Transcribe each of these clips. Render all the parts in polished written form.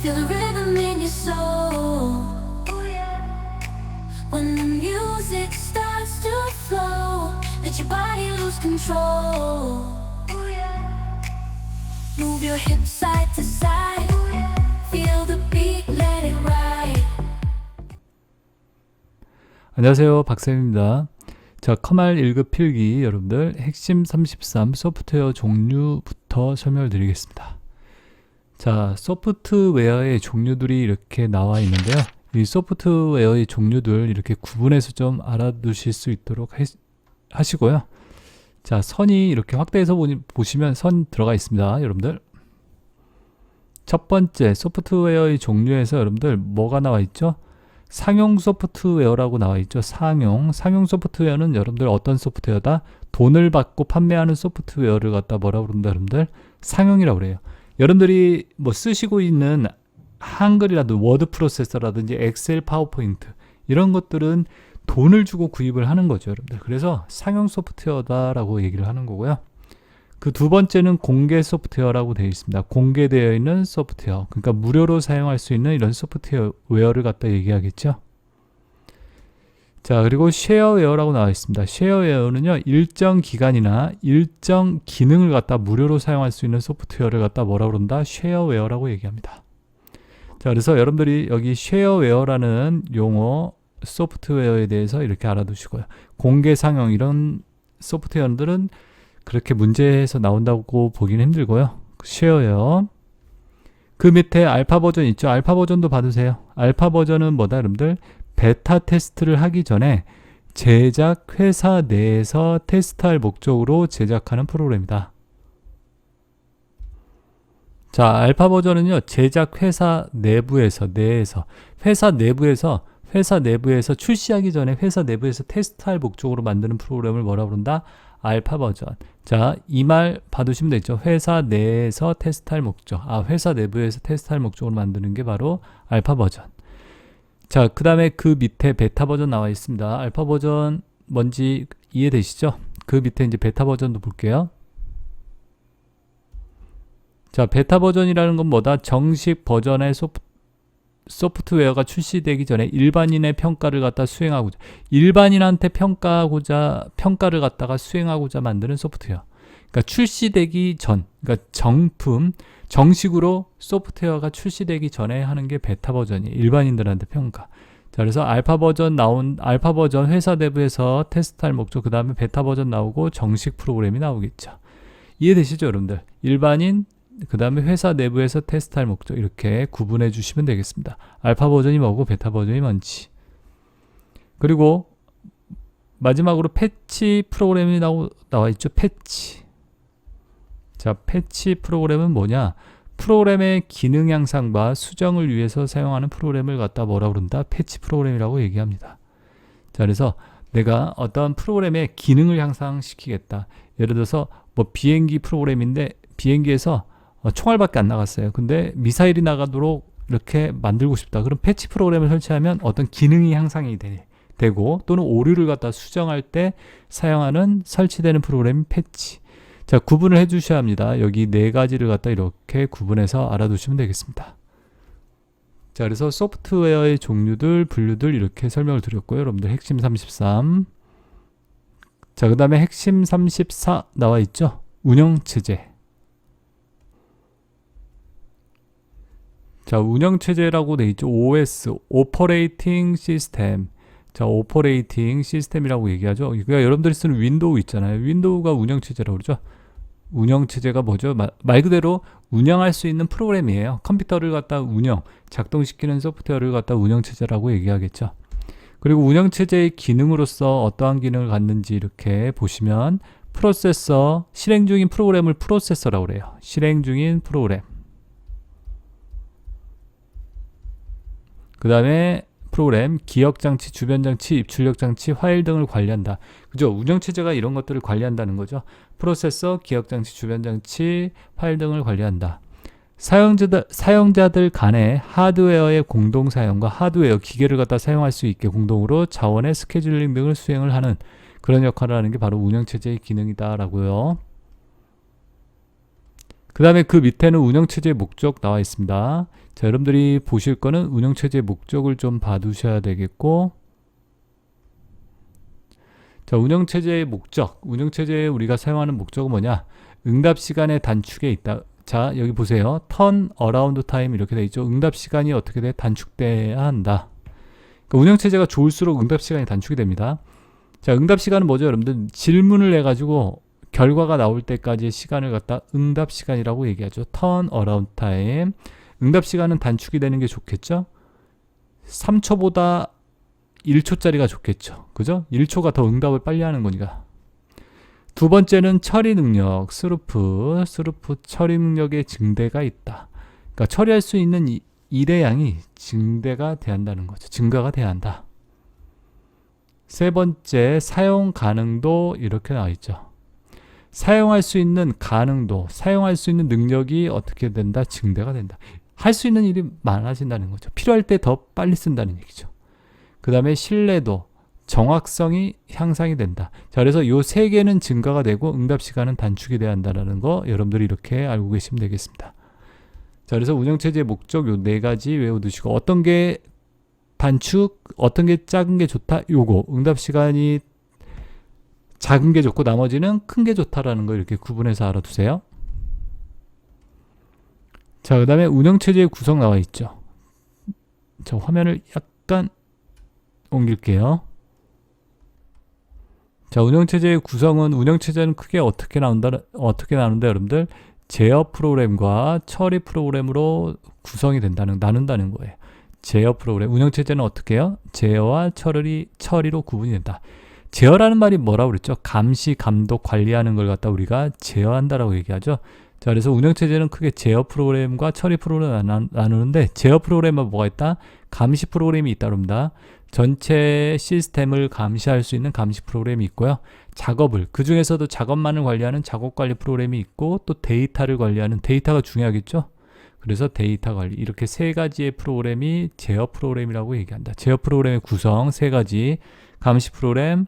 Feel the rhythm in your soul. When the music starts to flow, let your body lose control. Move your hips side to side. Feel the beat, let it ride. 안녕하세요, 박쌤입니다. 자, 커말 1급 필기 여러분들 핵심 33 소프트웨어 종류부터 설명을 드리겠습니다. 자, 소프트웨어의 종류들이 이렇게 나와 있는데요. 이 소프트웨어의 종류들 이렇게 구분해서 좀 알아두실 수 있도록 하시고요. 자, 선이 이렇게 확대해서 보시면 선 들어가 있습니다, 여러분들. 첫 번째 소프트웨어의 종류에서 여러분들 뭐가 나와 있죠? 상용 소프트웨어라고 나와 있죠. 상용 소프트웨어는 여러분들 어떤 소프트웨어다? 돈을 받고 판매하는 소프트웨어를 갖다 뭐라 부른다, 여러분들? 상용이라고 그래요. 여러분들이 뭐 쓰시고 있는 한글이라도 워드 프로세서라든지 엑셀, 파워포인트 이런 것들은 돈을 주고 구입을 하는 거죠, 여러분들. 그래서 상용 소프트웨어다라고 얘기를 하는 거고요. 그 두 번째는 공개 소프트웨어라고 되어 있습니다. 공개되어 있는 소프트웨어, 그러니까 무료로 사용할 수 있는 이런 소프트웨어를 갖다 얘기하겠죠. 자, 그리고 쉐어웨어라고 나와 있습니다. 쉐어웨어는요, 일정 기간이나 일정 기능을 갖다 무료로 사용할 수 있는 소프트웨어를 갖다 뭐라 그런다? 쉐어웨어라고 얘기합니다. 자, 그래서 여러분들이 여기 쉐어웨어라는 용어 소프트웨어에 대해서 이렇게 알아두시고요. 공개 상용 이런 소프트웨어들은 그렇게 문제에서 나온다고 보기는 힘들고요. 쉐어웨어. 그 밑에 알파 버전 있죠. 알파 버전도 받으세요. 알파 버전은 뭐다, 여러분들? 베타 테스트를 하기 전에 제작 회사 내에서 테스트할 목적으로 제작하는 프로그램이다. 자, 알파 버전은요, 제작 회사 내부에서 회사 내부에서 출시하기 전에 회사 내부에서 테스트할 목적으로 만드는 프로그램을 뭐라 부른다? 알파 버전. 자, 이 말 받으시면 되죠. 회사 내에서 테스트할 목적. 회사 내부에서 테스트할 목적으로 만드는 게 바로 알파 버전. 자, 그 다음에 그 밑에 베타 버전 나와 있습니다. 알파 버전 뭔지 이해되시죠? 그 밑에 이제 베타 버전도 볼게요. 자, 베타 버전이라는 건 뭐다? 정식 버전의 소프트웨어가 출시되기 전에 일반인의 평가를 갖다 수행하고자, 일반인한테 평가를 갖다가 수행하고자 만드는 소프트웨어. 그러니까 출시되기 전, 그러니까 정식으로 소프트웨어가 출시되기 전에 하는 게 베타 버전이 일반인들한테 평가. 자, 그래서 알파 버전 회사 내부에서 테스트할 목적, 그 다음에 베타 버전 나오고 정식 프로그램이 나오겠죠. 이해되시죠, 여러분들? 일반인, 그 다음에 회사 내부에서 테스트할 목적 이렇게 구분해 주시면 되겠습니다. 알파 버전이 뭐고 베타 버전이 뭔지. 그리고 마지막으로 패치 프로그램이 나와 있죠. 패치. 자, 패치 프로그램은 뭐냐? 프로그램의 기능 향상과 수정을 위해서 사용하는 프로그램을 갖다 뭐라 그런다? 패치 프로그램이라고 얘기합니다. 자, 그래서 내가 어떤 프로그램의 기능을 향상시키겠다. 예를 들어서 뭐 비행기 프로그램인데 비행기에서 총알밖에 안 나갔어요. 근데 미사일이 나가도록 이렇게 만들고 싶다. 그럼 패치 프로그램을 설치하면 어떤 기능이 향상이 되고 또는 오류를 갖다 수정할 때 사용하는 설치되는 프로그램이 패치. 자, 구분을 해 주셔야 합니다. 여기 네 가지를 갖다 이렇게 구분해서 알아두시면 되겠습니다. 자, 그래서 소프트웨어의 종류들, 분류들 이렇게 설명을 드렸고요. 여러분들 핵심 33. 자, 그 다음에 핵심 34 나와 있죠. 운영체제. 자, 운영체제라고 돼 있죠. OS, 오퍼레이팅 시스템. 자, 오퍼레이팅 시스템이라고 얘기하죠. 그러니까 여러분들이 쓰는 윈도우 있잖아요. 윈도우가 운영체제라고 그러죠. 운영체제가 뭐죠? 말 그대로 운영할 수 있는 프로그램이에요. 컴퓨터를 갖다 작동시키는 소프트웨어를 갖다 운영체제라고 얘기하겠죠. 그리고 운영체제의 기능으로서 어떠한 기능을 갖는지 이렇게 보시면 프로세서, 실행 중인 프로그램을 프로세서라고 그래요. 실행 중인 프로그램. 그 다음에 프로그램, 기억장치, 주변장치, 입출력장치, 파일 등을 관리한다. 그죠? 운영체제가 이런 것들을 관리한다는 거죠. 프로세서, 기억장치, 주변장치, 파일 등을 관리한다. 사용자들 간의 하드웨어의 공동 사용과 하드웨어, 기계를 갖다 사용할 수 있게 공동으로 자원의 스케줄링 등을 수행을 하는 그런 역할을 하는 게 바로 운영체제의 기능이다라고요. 그 다음에 그 밑에는 운영체제의 목적 나와 있습니다. 자, 여러분들이 보실 거는 운영체제의 목적을 좀 봐두셔야 되겠고, 자, 운영체제의 목적, 운영체제에 우리가 사용하는 목적은 뭐냐? 응답시간의 단축에 있다. 자, 여기 보세요. 턴 어라운드 타임 이렇게 돼 있죠. 응답시간이 어떻게 돼? 단축돼야 한다. 그러니까 운영체제가 좋을수록 응답시간이 단축이 됩니다. 자, 응답시간은 뭐죠? 여러분들 질문을 해가지고 결과가 나올 때까지의 시간을 갖다 응답시간이라고 얘기하죠. 턴 어라운드 타임. 응답시간은 단축이 되는 게 좋겠죠? 3초보다 1초짜리가 좋겠죠. 그죠? 1초가 더 응답을 빨리 하는 거니까. 두 번째는 처리 능력, 스루프 처리 능력의 증대가 있다. 그러니까 처리할 수 있는 일의 양이 증대가 돼야 한다는 거죠. 증가가 돼야 한다. 세 번째, 사용 가능도 이렇게 나와 있죠. 사용할 수 있는 가능도, 사용할 수 있는 능력이 어떻게 된다? 증대가 된다. 할 수 있는 일이 많아진다는 거죠. 필요할 때 더 빨리 쓴다는 얘기죠. 그 다음에 신뢰도, 정확성이 향상이 된다. 자, 그래서 이 세 개는 증가가 되고 응답 시간은 단축이 돼야 한다는 거 여러분들이 이렇게 알고 계시면 되겠습니다. 자, 그래서 운영체제의 목적 요 네 가지 외워두시고 어떤 게 단축, 어떤 게 작은 게 좋다. 요거 응답 시간이 작은 게 좋고 나머지는 큰 게 좋다라는 거 이렇게 구분해서 알아두세요. 자, 그 다음에 운영체제의 구성 나와 있죠. 자, 화면을 약간 옮길게요. 자, 운영체제의 구성은 운영체제는 크게 어떻게 나눈다 여러분들? 제어 프로그램과 처리 프로그램으로 구성이 나눈다는 거예요. 제어 프로그램, 운영체제는 어떻게 해요? 제어와 처리로 구분이 된다. 제어라는 말이 뭐라고 그랬죠? 감시, 감독, 관리하는 걸 갖다 우리가 제어한다라고 얘기하죠. 자, 그래서 운영체제는 크게 제어 프로그램과 처리 프로그램을 나누는데 제어 프로그램은 뭐가 있다? 감시 프로그램이 있다 그럽니다. 전체 시스템을 감시할 수 있는 감시 프로그램이 있고요. 작업을, 그 중에서도 작업만을 관리하는 작업 관리 프로그램이 있고 또 데이터를 관리하는, 데이터가 중요하겠죠. 그래서 데이터 관리, 이렇게 세 가지의 프로그램이 제어 프로그램이라고 얘기한다. 제어 프로그램의 구성 세 가지, 감시 프로그램,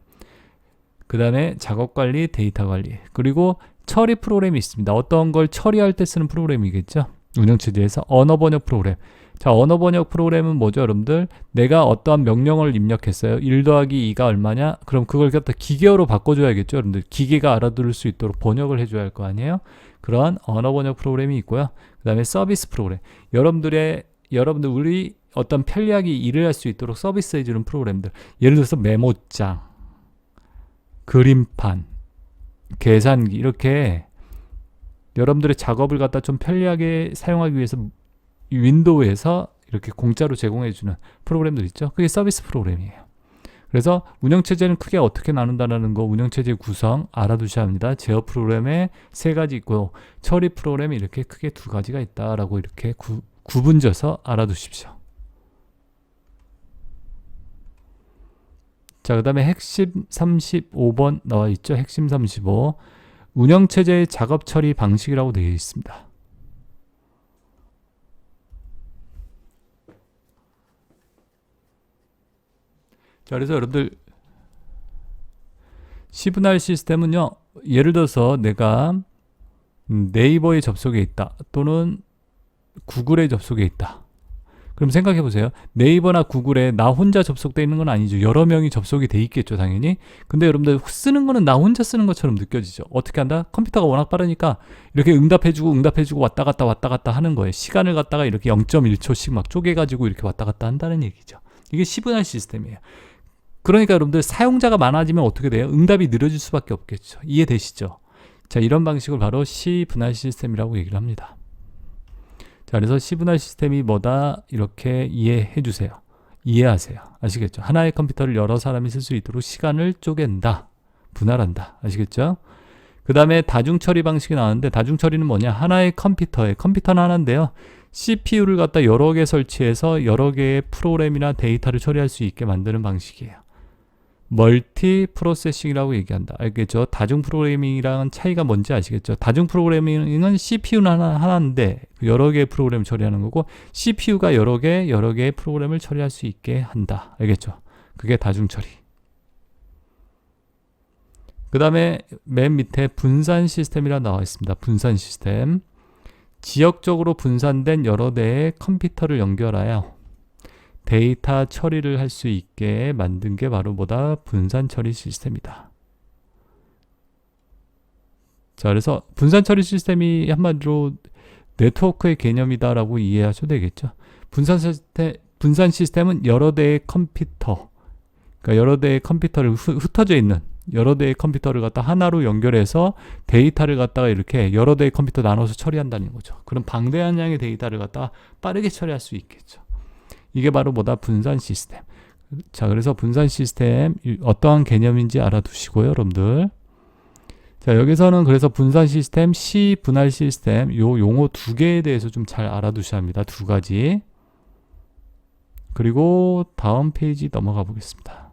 그 다음에 작업 관리, 데이터 관리, 그리고 처리 프로그램이 있습니다. 어떤 걸 처리할 때 쓰는 프로그램이겠죠. 운영체제에서 언어 번역 프로그램. 자, 언어 번역 프로그램은 뭐죠, 여러분들? 내가 어떠한 명령어를 입력했어요. 1 더하기 2가 얼마냐? 그럼 그걸 갖다 기계어로 바꿔줘야겠죠, 여러분들. 기계가 알아들을 수 있도록 번역을 해줘야 할 거 아니에요? 그런 언어 번역 프로그램이 있고요. 그 다음에 서비스 프로그램. 여러분들 우리 어떤 편리하게 일을 할 수 있도록 서비스해주는 프로그램들. 예를 들어서 메모장, 그림판, 계산기, 이렇게 여러분들의 작업을 갖다 좀 편리하게 사용하기 위해서 윈도우에서 이렇게 공짜로 제공해주는 프로그램들 있죠. 그게 서비스 프로그램이에요. 그래서 운영체제는 크게 어떻게 나눈다는 거, 운영체제 구성 알아두셔야 합니다. 제어 프로그램에 세 가지 있고요. 처리 프로그램이 이렇게 크게 두 가지가 있다라고 이렇게 구분져서 알아두십시오. 자, 그 다음에 핵심 35번 나와 있죠. 핵심 35. 운영체제의 작업 처리 방식이라고 되어 있습니다. 자, 그래서 여러분들 시그널 시스템은요, 예를 들어서 내가 네이버에 접속해 있다 또는 구글에 접속해 있다. 그럼 생각해 보세요. 네이버나 구글에 나 혼자 접속돼 있는 건 아니죠. 여러 명이 접속이 돼 있겠죠, 당연히. 근데 여러분들 쓰는 거는 나 혼자 쓰는 것처럼 느껴지죠. 어떻게 한다? 컴퓨터가 워낙 빠르니까 이렇게 응답해주고 왔다 갔다 하는 거예요. 시간을 갖다가 이렇게 0.1초씩 막 쪼개가지고 이렇게 왔다 갔다 한다는 얘기죠. 이게 시그널 시스템이에요. 그러니까 여러분들 사용자가 많아지면 어떻게 돼요? 응답이 느려질 수밖에 없겠죠. 이해되시죠? 자, 이런 방식을 바로 시분할 시스템이라고 얘기를 합니다. 자, 그래서 시분할 시스템이 뭐다? 이렇게 이해해 주세요. 이해하세요. 아시겠죠? 하나의 컴퓨터를 여러 사람이 쓸 수 있도록 시간을 쪼갠다. 분할한다. 아시겠죠? 그 다음에 다중처리 방식이 나왔는데 다중처리는 뭐냐? 하나의 컴퓨터는 하나인데요. CPU를 갖다 여러 개 설치해서 여러 개의 프로그램이나 데이터를 처리할 수 있게 만드는 방식이에요. 멀티 프로세싱이라고 얘기한다. 알겠죠? 다중 프로그래밍이랑은 차이가 뭔지 아시겠죠? 다중 프로그래밍은 CPU는 하나인데 여러 개의 프로그램을 처리하는 거고 CPU가 여러 개의 프로그램을 처리할 수 있게 한다. 알겠죠? 그게 다중 처리. 그 다음에 맨 밑에 분산 시스템이라 나와 있습니다. 분산 시스템. 지역적으로 분산된 여러 대의 컴퓨터를 연결하여 데이터 처리를 할 수 있게 만든 게 바로 뭐다? 분산 처리 시스템이다. 자, 그래서 분산 처리 시스템이 한마디로 네트워크의 개념이다라고 이해하셔도 되겠죠. 분산 시스템은 여러 대의 컴퓨터, 그러니까 여러 대의 컴퓨터를 흩어져 있는 여러 대의 컴퓨터를 갖다 하나로 연결해서 데이터를 갖다가 이렇게 여러 대의 컴퓨터 나눠서 처리한다는 거죠. 그럼 방대한 양의 데이터를 갖다가 빠르게 처리할 수 있겠죠. 이게 바로 뭐다? 분산 시스템. 자, 그래서 분산 시스템 어떠한 개념인지 알아두시고요, 여러분들. 자, 여기서는 그래서 분산 시스템, 시 분할 시스템 요 용어 두 개에 대해서 좀 잘 알아두셔야 합니다. 두 가지. 그리고 다음 페이지 넘어가 보겠습니다.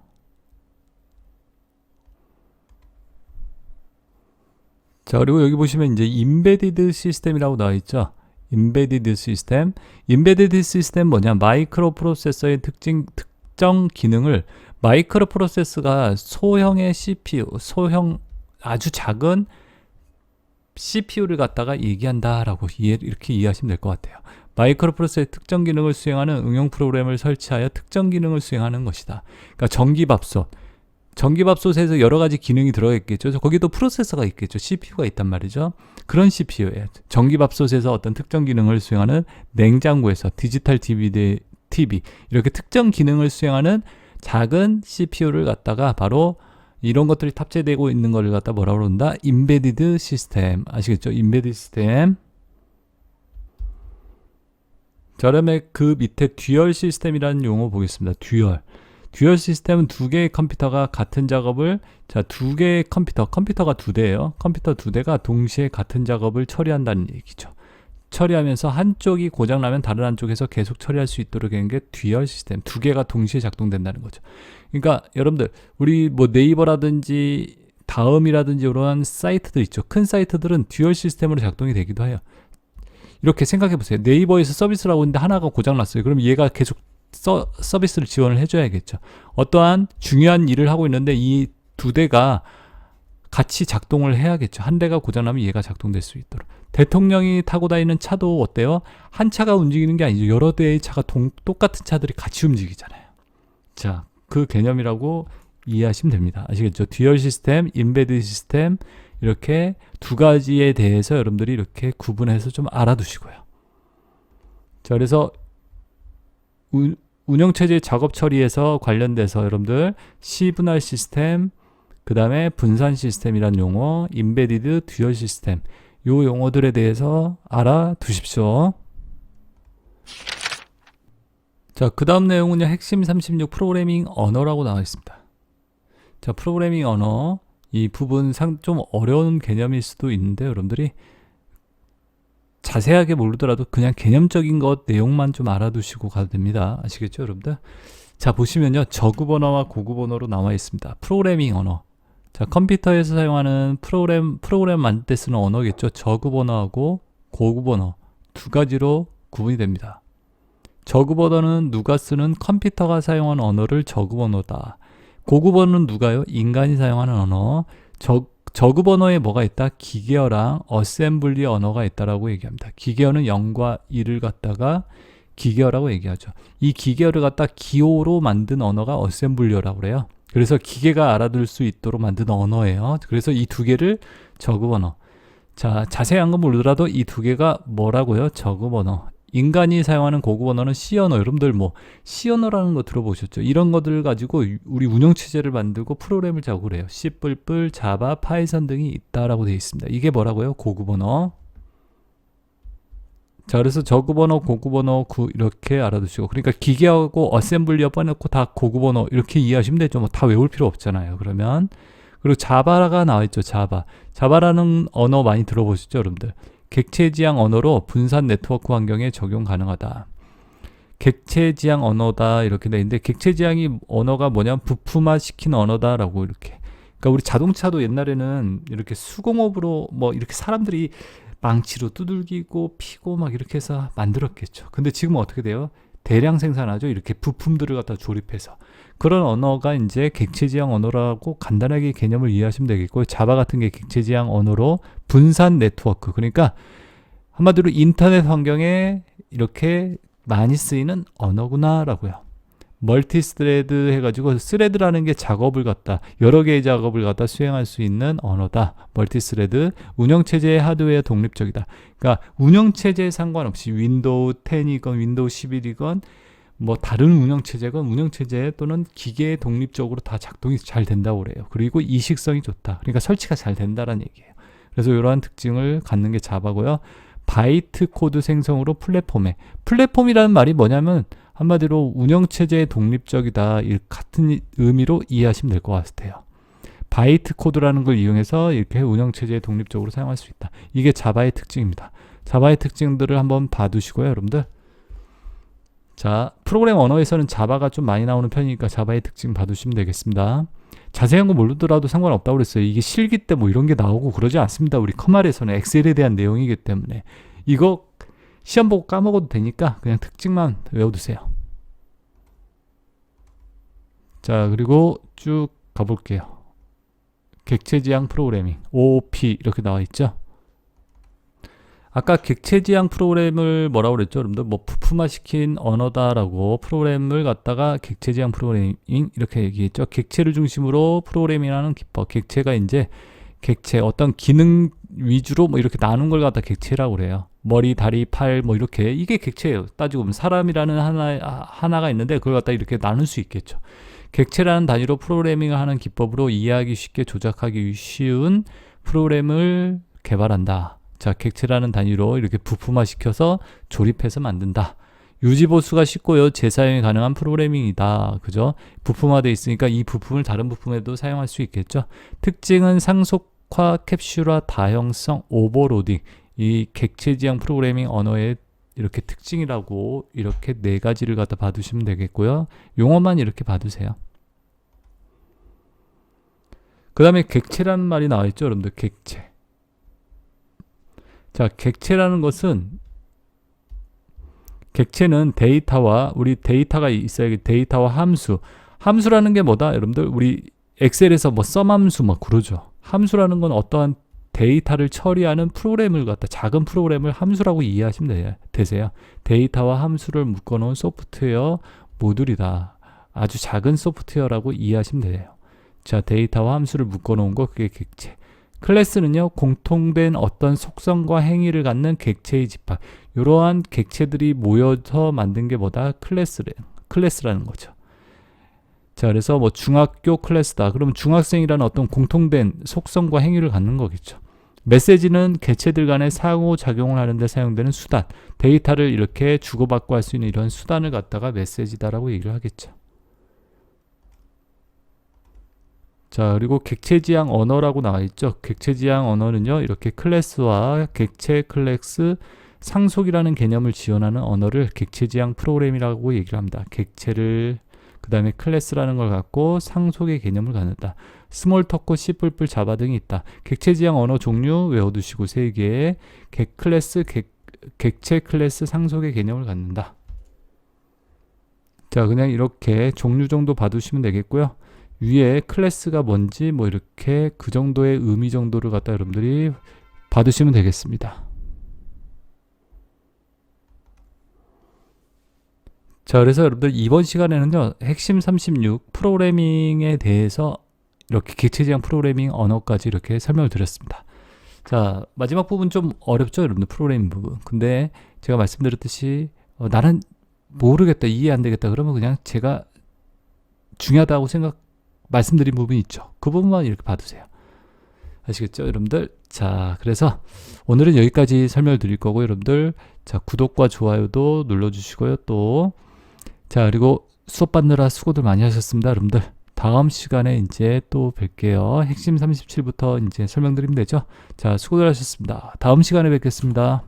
자, 그리고 여기 보시면 이제 임베디드 시스템이라고 나와 있죠. 임베디드 시스템. 임베디드 시스템 뭐냐? 마이크로 프로세서의 특정 기능을 마이크로 프로세서가 소형의 CPU, 소형 아주 작은 CPU를 갖다가 얘기한다라고 이렇게 이해하시면 될 것 같아요. 마이크로 프로세서의 특정 기능을 수행하는 응용 프로그램을 설치하여 특정 기능을 수행하는 것이다. 그러니까 전기밥솥에서 여러 가지 기능이 들어가 있겠죠. 거기도 프로세서가 있겠죠. CPU가 있단 말이죠. 그런 CPU예요. 전기밥솥에서 어떤 특정 기능을 수행하는 냉장고에서 디지털 TV 이렇게 특정 기능을 수행하는 작은 CPU를 갖다가 바로 이런 것들이 탑재되고 있는 걸 갖다 뭐라고 그런다? 임베디드 시스템. 아시겠죠? 임베디드 시스템. 자, 그다음에 그 밑에 듀얼 시스템이라는 용어 보겠습니다. 듀얼 시스템은 두 개의 컴퓨터가 같은 작업을, 자, 두 개의 컴퓨터가 두 대예요. 컴퓨터 두 대가 동시에 같은 작업을 처리한다는 얘기죠. 처리하면서 한쪽이 고장나면 다른 한쪽에서 계속 처리할 수 있도록 하는 게 듀얼 시스템. 두 개가 동시에 작동된다는 거죠. 그러니까 여러분들 우리 뭐 네이버라든지 다음이라든지 이런 사이트들 있죠. 큰 사이트들은 듀얼 시스템으로 작동이 되기도 해요. 이렇게 생각해 보세요. 네이버에서 서비스를 하고 있는데 하나가 고장났어요. 그럼 얘가 계속 서비스를 지원을 해줘야겠죠. 어떠한 중요한 일을 하고 있는데 이 두 대가 같이 작동을 해야겠죠. 한 대가 고장나면 얘가 작동될 수 있도록. 대통령이 타고 다니는 차도 어때요? 한 차가 움직이는 게 아니죠. 여러 대의 차가 똑같은 차들이 같이 움직이잖아요. 자, 그 개념이라고 이해하시면 됩니다. 아시겠죠? 듀얼 시스템, 임베디드 시스템 이렇게 두 가지에 대해서 여러분들이 이렇게 구분해서 좀 알아두시고요. 자, 그래서 운영체제 작업 처리에서 관련돼서 여러분들 C분할 시스템, 그 다음에 분산 시스템이란 용어, 임베디드, 듀얼 시스템 요 용어들에 대해서 알아두십시오. 자, 그 다음 내용은요. 핵심 36 프로그래밍 언어라고 나와 있습니다. 자, 프로그래밍 언어 이 부분 좀 어려운 개념일 수도 있는데 여러분들이 자세하게 모르더라도 그냥 개념적인 것 내용만 좀 알아두시고 가도 됩니다. 아시겠죠, 여러분들? 자, 보시면요. 저급 언어와 고급 언어로 나와 있습니다. 프로그래밍 언어. 자, 컴퓨터에서 사용하는 프로그램 만들 때 쓰는 언어겠죠. 저급 언어하고 고급 언어 두 가지로 구분이 됩니다. 저급 언어는 누가 쓰는 컴퓨터가 사용하는 언어를 저급 언어다. 고급 언어는 누가요? 인간이 사용하는 언어. 저급 언어에 뭐가 있다? 기계어랑 어셈블리 언어가 있다라고 얘기합니다. 기계어는 0과 1을 갖다가 기계어라고 얘기하죠. 이 기계어를 갖다 기호로 만든 언어가 어셈블리어라고 그래요. 그래서 기계가 알아들 수 있도록 만든 언어예요. 그래서 이 두 개를 저급 언어. 자, 자세한 건 모르더라도 이 두 개가 뭐라고요? 저급 언어. 인간이 사용하는 고급 언어는 C 언어. 여러분들 뭐 C 언어라는 거 들어보셨죠? 이런 것들 가지고 우리 운영체제를 만들고 프로그램을 작업을 해요. C++, 자바, 파이썬 등이 있다라고 되어 있습니다. 이게 뭐라고요? 고급 언어. 자, 그래서 저급 언어, 고급 언어 이렇게 알아두시고, 그러니까 기계하고 어셈블리어 빼놓고 다 고급 언어 이렇게 이해하시면 되죠. 뭐 다 외울 필요 없잖아요. 그러면 그리고 자바가 나와 있죠. 자바라는 언어 많이 들어보셨죠, 여러분들? 객체지향 언어로 분산 네트워크 환경에 적용 가능하다. 객체지향 언어다 이렇게 돼 있는데 객체지향이 언어가 뭐냐면 부품화 시킨 언어다라고 이렇게. 그러니까 우리 자동차도 옛날에는 이렇게 수공업으로 뭐 이렇게 사람들이 망치로 두들기고 피고 막 이렇게 해서 만들었겠죠. 근데 지금은 어떻게 돼요? 대량 생산하죠. 이렇게 부품들을 갖다 조립해서. 그런 언어가 이제 객체지향 언어라고 간단하게 개념을 이해하시면 되겠고, 자바 같은 게 객체지향 언어로 분산 네트워크. 그러니까 한마디로 인터넷 환경에 이렇게 많이 쓰이는 언어구나 라고요. 멀티스레드 해가지고 스레드라는 게 작업을 갖다 여러 개의 작업을 갖다 수행할 수 있는 언어다. 멀티스레드. 운영체제의 하드웨어 독립적이다. 그러니까 운영체제에 상관없이 윈도우 10이건 윈도우 11이건 뭐 다른 운영체제건 운영체제 또는 기계에 독립적으로 다 작동이 잘 된다고 그래요. 그리고 이식성이 좋다. 그러니까 설치가 잘 된다는 얘기예요. 그래서 이러한 특징을 갖는 게 자바고요. 바이트 코드 생성으로 플랫폼이라는 말이 뭐냐면 한마디로 운영체제의 독립적이다. 같은 의미로 이해하시면 될 것 같아요. 바이트 코드라는 걸 이용해서 이렇게 운영체제의 독립적으로 사용할 수 있다. 이게 자바의 특징입니다. 자바의 특징들을 한번 봐두시고요, 여러분들. 자, 프로그램 언어에서는 자바가 좀 많이 나오는 편이니까 자바의 특징 봐두시면 되겠습니다. 자세한 거 모르더라도 상관없다고 그랬어요. 이게 실기 때 뭐 이런 게 나오고 그러지 않습니다. 우리 커말에서는 엑셀에 대한 내용이기 때문에 이거 시험 보고 까먹어도 되니까 그냥 특징만 외워두세요. 자, 그리고 쭉 가볼게요. 객체지향 프로그래밍 OOP 이렇게 나와 있죠. 아까 객체지향 프로그램을 뭐라고 그랬죠? 여러분들 뭐 부품화 시킨 언어다라고 프로그램을 갖다가 객체지향 프로그래밍 이렇게 얘기했죠. 객체를 중심으로 프로그래밍하는 기법. 객체가 이제 객체 어떤 기능 위주로 뭐 이렇게 나눈 걸 갖다 객체라고 그래요. 머리, 다리, 팔 뭐 이렇게 이게 객체예요. 따지고 보면 사람이라는 하나가 있는데 그걸 갖다 이렇게 나눌 수 있겠죠. 객체라는 단위로 프로그래밍을 하는 기법으로 이해하기 쉽게 조작하기 쉬운 프로그램을 개발한다. 자, 객체라는 단위로 이렇게 부품화시켜서 조립해서 만든다. 유지보수가 쉽고요. 재사용이 가능한 프로그래밍이다. 그죠? 부품화되어 있으니까 이 부품을 다른 부품에도 사용할 수 있겠죠. 특징은 상속화, 캡슐화, 다형성, 오버로딩. 이 객체지향 프로그래밍 언어의 이렇게 특징이라고 이렇게 4가지를 갖다 봐두시면 되겠고요. 용어만 이렇게 봐두세요. 그 다음에 객체라는 말이 나와 있죠. 여러분들 객체. 자, 객체라는 것은 객체는 데이터와 우리 데이터가 있어야 데이터와 함수라는 게 뭐다? 여러분들 우리 엑셀에서 뭐 썸함수 막 그러죠. 함수라는 건 어떠한 데이터를 처리하는 프로그램을 갖다 작은 프로그램을 함수라고 이해하시면 되세요. 데이터와 함수를 묶어놓은 소프트웨어 모듈이다. 아주 작은 소프트웨어라고 이해하시면 돼요. 자, 데이터와 함수를 묶어놓은 거 그게 객체. 클래스는요, 공통된 어떤 속성과 행위를 갖는 객체의 집합. 이러한 객체들이 모여서 만든 게 뭐다? 클래스라는 거죠. 자, 그래서 뭐 중학교 클래스다. 그러면 중학생이라는 어떤 공통된 속성과 행위를 갖는 거겠죠. 메시지는 객체들 간의 상호작용을 하는 데 사용되는 수단. 데이터를 이렇게 주고받고 할 수 있는 이런 수단을 갖다가 메시지다라고 얘기를 하겠죠. 자, 그리고 객체지향 언어라고 나와 있죠. 객체지향 언어는요, 이렇게 클래스와 객체, 클래스, 상속이라는 개념을 지원하는 언어를 객체지향 프로그램이라고 얘기를 합니다. 객체를 그 다음에 클래스라는 걸 갖고 상속의 개념을 갖는다. 스몰 토크, C++, 자바 등이 있다. 객체지향 언어 종류 외워두시고 3개. 객체, 클래스, 상속의 개념을 갖는다. 자, 그냥 이렇게 종류 정도 봐두시면 되겠고요. 위에 클래스가 뭔지 뭐 이렇게 그 정도의 의미 정도를 갖다 여러분들이 받으시면 되겠습니다. 자, 그래서 여러분들 이번 시간에는요, 핵심 36 프로그래밍에 대해서 이렇게 객체지향 프로그래밍 언어까지 이렇게 설명을 드렸습니다. 자, 마지막 부분 좀 어렵죠, 여러분들 프로그래밍 부분. 근데 제가 말씀드렸듯이 나는 모르겠다, 이해 안 되겠다 그러면 그냥 제가 중요하다고 말씀드린 부분이 있죠. 그 부분만 이렇게 봐두세요. 아시겠죠, 여러분들? 자, 그래서 오늘은 여기까지 설명을 드릴 거고, 여러분들, 자, 구독과 좋아요도 눌러주시고요. 또, 자, 그리고 수업 받느라 수고들 많이 하셨습니다, 여러분들. 다음 시간에 이제 또 뵐게요. 핵심 37부터 이제 설명드리면 되죠. 자, 수고들 하셨습니다. 다음 시간에 뵙겠습니다.